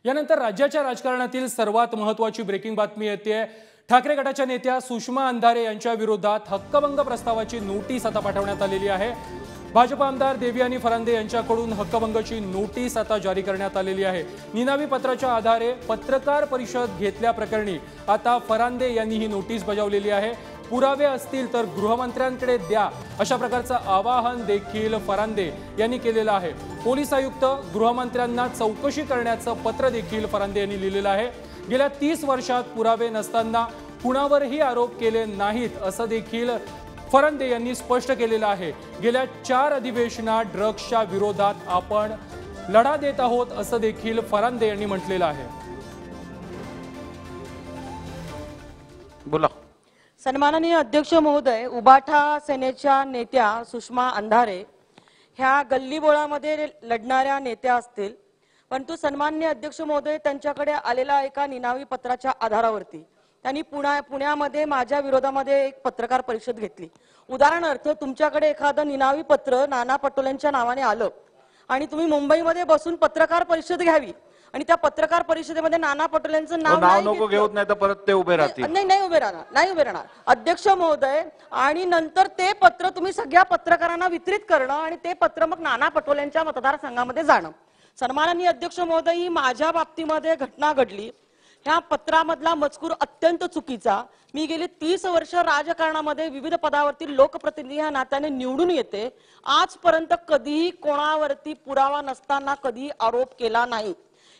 यानंतर राज्याच्या राजकारणातील सर्वात महत्त्वाची ब्रेकिंग बातमी येते। ठाकरे गटाच्या नेत्या सुषमा अंधारे यांच्या विरोधात हक्कभंग प्रस्तावाची नोटीस आता पाठवण्यात आलेली आहे। भाजप आमदार देवयानी फरांदे यांच्याकडून हक्कभंगाची नोटीस आता जारी करण्यात आलेली आहे। निनावी पत्राच्या आधारे पत्रकार परिषद घेतल्याप्रकरणी आता फरांदे यांनी ही नोटीस बजावलेली आहे। पुरावे असतील तर गृहमंत्र्यांकडे द्या अशा प्रकारचं आवाहन देखील फरांदे यांनी केलेलं आहे। पोलीस आयुक्त गृहमंत्र्यांना चौकशी करण्याचं पत्र देखील फरांदे यांनी लिहिलेलं आहे। गेल्या 30 वर्षात पुरावे नसताना कुणावरही आरोप केले नाहीत असं देखील फरांदे यांनी स्पष्ट केलेलं आहे। गेल्या 4 अधिवेशनात ड्रग्सच्या विरोधात आपण लढा देत आहोत असं देखील फरांदे यांनी म्हटलेलं आहे। बोला। सन्माननीय अध्यक्ष महोदय, उबाठा सेनेच्या नेत्या सुषमा अंधारे ह्या गल्लीबोळामध्ये लढणाऱ्या नेत्या असतील, परंतु सन्माननीय अध्यक्ष महोदय त्यांच्याकडे आलेला एका निनावी पत्राच्या आधारावरती त्यांनी पुण्यामध्ये माझ्या विरोधामध्ये एक पत्रकार परिषद घेतली। उदाहरणार्थ तुमच्याकडे एखादं निनावी पत्र नाना पटोलेंच्या नावाने आलं आणि तुम्ही मुंबईमध्ये बसून पत्रकार परिषद घ्यावी आणि त्या पत्रकार परिषदेमध्ये नाना पटोलेंचं नाव नको घेऊन नाही तर परत ते उभे राहतील। नाही उभे राहणार अध्यक्ष महोदय। आणि नंतर ते पत्र तुम्ही सगळ्या पत्रकारांना वितरित करणं आणि ते पत्र मग नाना पटोलेंच्या मतदारसंघामध्ये जाणं। सन्माननीय अध्यक्ष महोदय, ही माझ्या बाबतीमध्ये घटना घडली। ह्या पत्रामधला मजकूर अत्यंत चुकीचा। मी गेली 30 वर्ष राजकारणामध्ये विविध पदावरती लोकप्रतिनिधी ह्या नात्याने निवडून येते। आजपर्यंत कधीही कोणावरती पुरावा नसताना कधी आरोप केला नाही।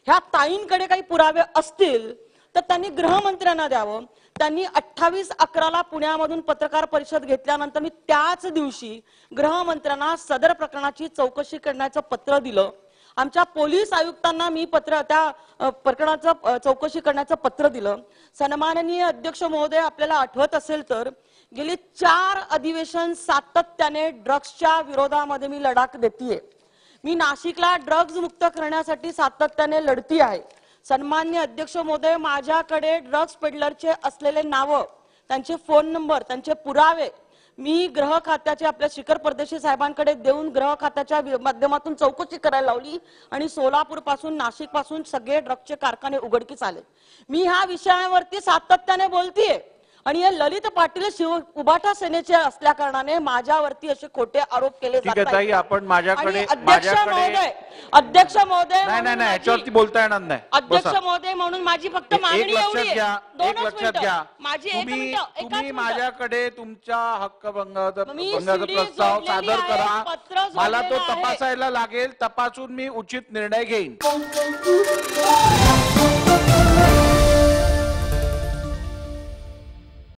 ह्या ताईंकडे काही पुरावे असतील तर त्यांनी गृहमंत्र्यांना द्यावं। त्यांनी 28/11 पुण्यामधून पत्रकार परिषद घेतल्यानंतर मी त्याच दिवशी गृहमंत्र्यांना सदर प्रकरणाची चौकशी करण्याचं पत्र दिलं। आमच्या पोलीस आयुक्तांना मी त्या प्रकरणाचं चौकशी करण्याचं पत्र दिलं। सन्माननीय अध्यक्ष महोदय, आपल्याला आठवत असेल तर गेली 4 अधिवेशन सातत्याने ड्रग्सच्या विरोधामध्ये मी लढा देतीये। मी नाशिकला ड्रग्ज मुक्त करण्यासाठी सातत्याने लढती आहे। सन्माननीय अध्यक्ष महोदय, माझ्याकडे ड्रग्स पेडलरचे असलेले नाव, त्यांचे फोन नंबर, त्यांचे पुरावे मी गृह खात्याचे आपल्या शिखर परदेशी साहेबांकडे देऊन गृह खात्याच्या माध्यमातून चौकशी करायला लावली आणि सोलापूर पासून नाशिक पासून सगळे ड्रग्सचे कारखाने उघडकीस आले। मी ह्या विषयावरती सातत्याने बोलतीये आणि हे ललित पाटील उबाठा सेनेचे असल्या कारणाने माझ्यावरती असे खोटे आरोप केले जात आहेत। आपण माझ्याकडे अध्यक्ष महोदय नाही याच्यावरती बोलता येणार नाही। अध्यक्ष महोदय म्हणून माझी फक्त मागणी एवढी आहे। एक लक्षात घ्या, माझी तुम्ही माझ्याकडे तुमच्या हक्कभंगाचा प्रस्ताव सादर करा। मला तो तपासायला लागेल, तपासून मी उचित निर्णय घेईन।